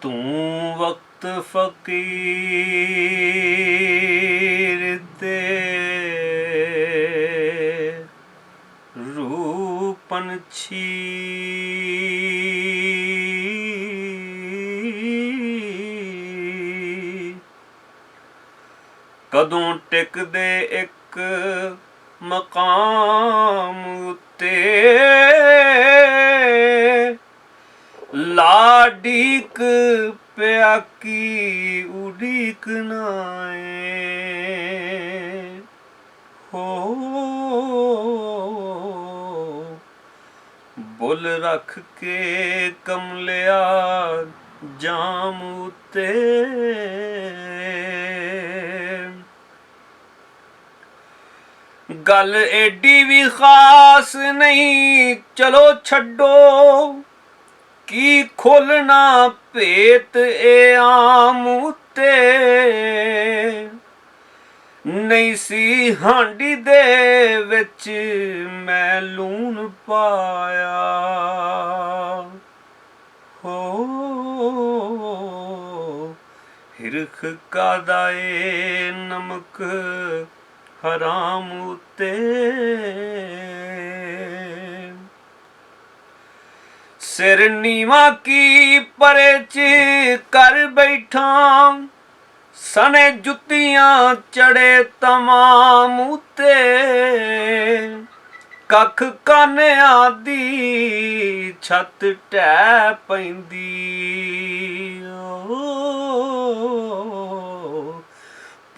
ਤੂੰ ਵਕਤ ਫਕੀਰ ਤੇ ਰੂਹ ਪੰਛੀ ਕਦੋਂ ਟਿਕਦੇ ਇੱਕ ਮਕਾਮ ਉੱਤੇ ਲਾਡੀਕ ਪਿਆ ਕੀ ਉਡੀਕ ਨਾਏ ਹੋ ਬੁੱਲ ਰੱਖ ਕੇ ਕਮਲਿਆ ਜਾਮ ਉਤੇ ਗੱਲ ਏਡੀ ਵੀ ਖਾਸ ਨਹੀਂ ਚਲੋ ਛੱਡੋ ਕੀ ਖੋਲਣਾ ਭੇਤ ਏ ਆਮ ਉਤੇ ਨਹੀਂ ਸੀ ਹਾਂਡੀ ਦੇ ਵਿੱਚ ਮੈਂ ਲੂਣ ਪਾਇਆ ਹੋ ਹਿਰਖ ਕਾਦਾ ਏ ਨਮਕ ਹਰਾਮ ਉਤੇ ਸਿਰ ਨੀਵਾ ਕੀ ਪਰੇ ਚ ਕਰ ਬੈਠਾ ਸਣੇ ਜੁੱਤੀਆਂ ਚੜੇ ਤਮਾਮ ਉਤੇ ਕੱਖ ਕਾਨਿਆਂ ਦੀ ਛੱਤ ਢਹਿ ਪੈਂਦੀ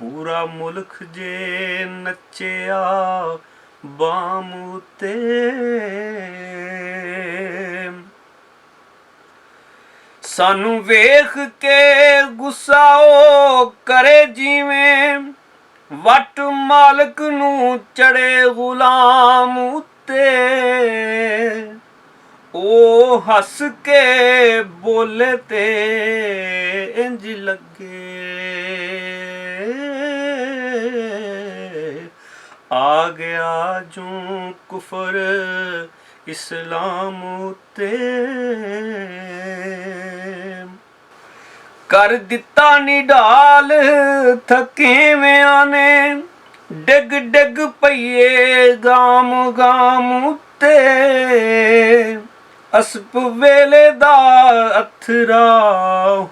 ਪੂਰਾ ਮੁਲਕ ਜੇ ਨੱਚਿਆ ਬਾਮ ਉਤੇ ਸਾਨੂੰ ਵੇਖ ਕੇ ਗੁੱਸਾ ਉਹ ਕਰੇ ਜਿਵੇਂ ਵੱਟ ਮਾਲਕ ਨੂੰ ਚੜੇ ਗੁਲਾਮ ਉਤੇ ਉਹ ਹੱਸ ਕੇ ਬੋਲੇ ਤੇ ਇੰਜ ਲੱਗੇ ਆ ਗਿਆ ਜੂ ਕੁਫਰ ਇਸਲਾਮ ਉਤੇ ਕਰ ਦਿੱਤਾ ਨਿਢਾਲ ਥਕੇਵਿਆਂ ਨੇ ਡਿੱਗ ਡਿੱਗ ਪਈਏ ਗਾਮ ਗਾਮ ਉਤੇ ਅਸਪ ਵੇਲੇ ਦਾ ਅਥਰਾ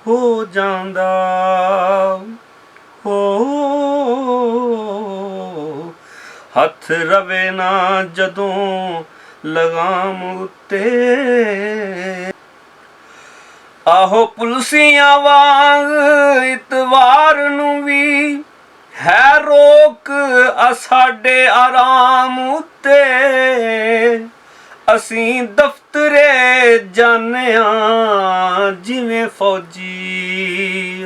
ਹੋ ਜਾਂਦਾ ਹੋ ਹੱਥ ਰਵੇ ਨਾ ਜਦੋਂ ਲਗਾਮ ਉਤੇ ਆਹੋ ਪੁਲਸੀਆਂ ਵਾਂਗ ਇਤਵਾਰ ਨੂੰ ਵੀ ਹੈ ਰੋਕ ਸਾਡੇ ਆਰਾਮ ਉਤੇ ਅਸੀਂ ਦਫ਼ਤਰੇ ਜਾਣਿਆ ਜਿਵੇਂ ਫੌਜੀ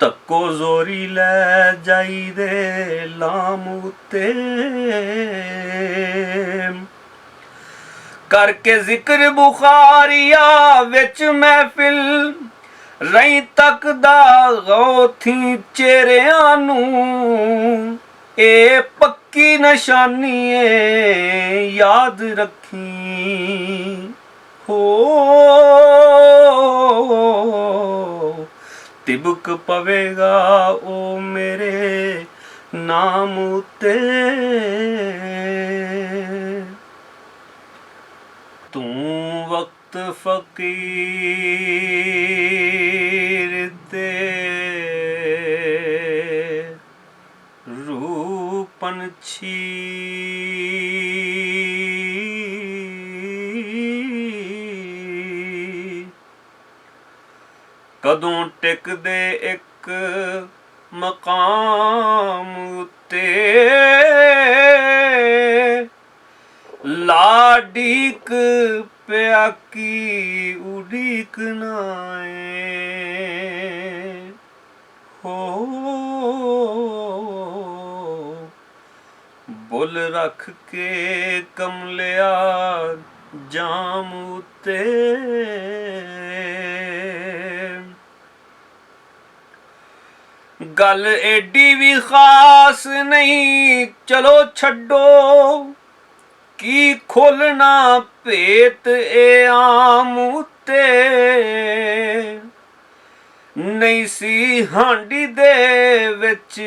ਤੱਕੋ ਜ਼ੋਰੀ ਲੈ ਜਾਈਦੇ ਲਾਮ ਉਤੇ ਕਰਕੇ ਜ਼ਿਕਰ ਬੁਖਾਰੀਆ ਵਿੱਚ ਮਹਿਫਿਲ ਰਹੀ ਤੱਕਦਾ ਗੌਥੀ ਚਿਹਰਿਆਂ ਨੂੰ ਇਹ ਪੱਕੀ ਨਿਸ਼ਾਨੀ ਏ ਯਾਦ ਰੱਖੀ ਹੋ ਤਿਬਕ ਪਵੇਗਾ ਉਹ ਮੇਰੇ ਨਾਮ ਉਤੇ ਤੂੰ ਵਕਤ ਫਕੀਰ ਤੇ ਰੂਹ ਪੰਛੀ ਕਦੋਂ ਟਿਕਦੇ ਇੱਕ ਮਕਾਮ ਉਤੇ ਲਾਡੀਕ ਪਿਆ ਕੀ ਉਡੀਕ ਨਾਏ ਹੋ ਬੁੱਲ ਰੱਖ ਕੇ ਕਮਲਿਆ ਜਾਮ ਉਤੇ ਗੱਲ ਏਡੀ ਵੀ ਖਾਸ ਨਹੀਂ ਚਲੋ ਛੱਡੋ ਕੀ ਖੋਲਣਾ ਭੇਤ ਇਹ ਆਮ ਉਤੇ, ਨਹੀਂ ਸੀ ਹਾਂਡੀ ਦੇ ਵਿੱਚ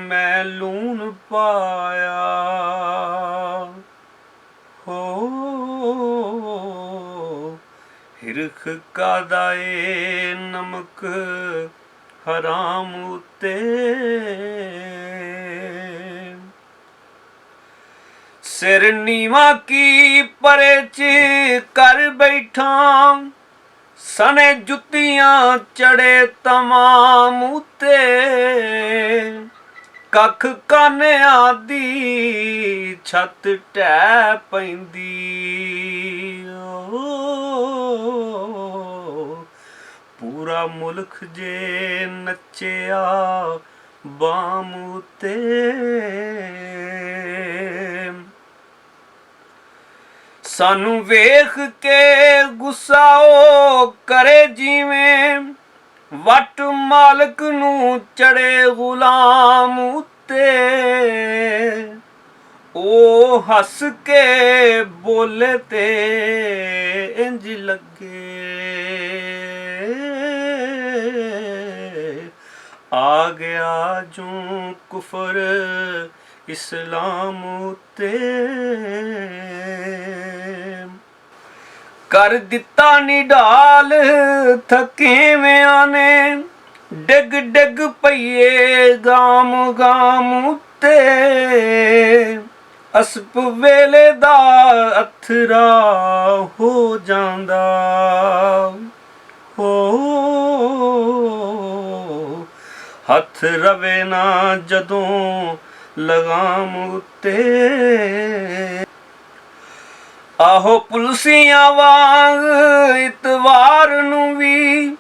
ਮੈਂ ਲੂਣ ਪਾਇਆ। ਹੋ ਹਿਰਖ ਕਾਦਾ ਏ ਨਮਕ ਹਰਾਮ ਉਤੇ, ਸਿਰ ਨੀਵਾ ਕੀ ਪਰੇ ਚ ਕਰ ਬੈਠਾ, ਸਣੇ ਜੁੱਤੀਆਂ ਚੜੇ ਤਮਾਮ ਉਤੇ, ਕੱਖ ਕਾਨਿਆਂ ਦੀ ਛੱਤ ਢਹਿ ਪੈਂਦੀ। ਪੂਰਾ ਮੁਲਕ ਜੇ ਨੱਚਿਆ ਬਾਮ ਉਤੇ, ਸਾਨੂੰ ਵੇਖ ਕੇ ਗੁੱਸਾ ਉਹ ਕਰੇ ਜਿਵੇਂ ਵੱਟ ਮਾਲਕ ਨੂੰ ਚੜੇ ਗੁਲਾਮ ਉਤੇ, ਉਹ ਹੱਸ ਕੇ ਬੋਲੇ ਤੇ ਇੰਜ ਲੱਗੇ ਆ ਗਿਆ ਜੂੰ ਕੁਫਰ ਇਸਲਾਮ ਉਤੇ। ਕਰ ਦਿੱਤਾ ਨਿਢਾਲ ਥਕੇਵਿਆਂ ਨੇ, ਡਿੱਗ ਡਿੱਗ ਪਈਏ ਗਾਮ ਗਾਮ ਉਤੇ, ਅਸਪ ਵੇਲੇ ਦਾ ਅਥਰਾ ਹੋ ਜਾਂਦਾ। ਹੋ ਹੱਥ ਰਵੇ ਨਾ ਜਦੋਂ ਲਗਾਮ ਉਤੇ, ਆਹੋ ਪੁਲਸੀਆਂ ਵਾਂਗ ਇਤਵਾਰ ਨੂੰ ਵੀ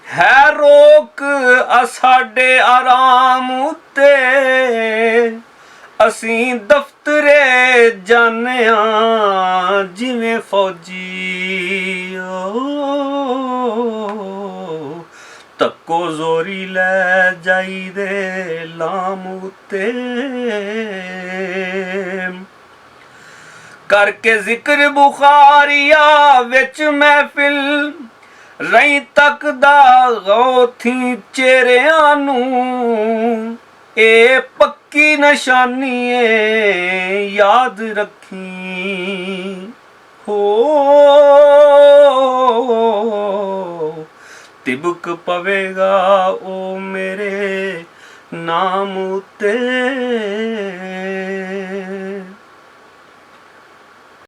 ਹੈ ਰੋਕ ਸਾਡੇ ਆਰਾਮ ਉਤੇ, ਅਸੀਂ ਦਫ਼ਤਰੇ ਜਾਂਦੇ ਜਿਵੇਂ ਫੌਜੀ। ਧੱਕੋ ਜ਼ੋਰੀ ਲੈ ਜਾਈਦੇ ਲਾਮ ਉਤੇ, ਕਰਕੇ ਜ਼ਿਕਰ ਬੁਖਾਰੀਆ ਵਿੱਚ ਮਹਿਫਿਲ, ਰਹੀ ਤੱਕਦਾ ਗੌਥੀ ਚਿਹਰਿਆਂ ਨੂੰ, ਇਹ ਪੱਕੀ ਨਿਸ਼ਾਨੀ ਏ ਯਾਦ ਰੱਖੀ। ਹੋ ਤਿਬਕ ਪਵੇਗਾ ਉਹ ਮੇਰੇ ਨਾਮ ਉਤੇ।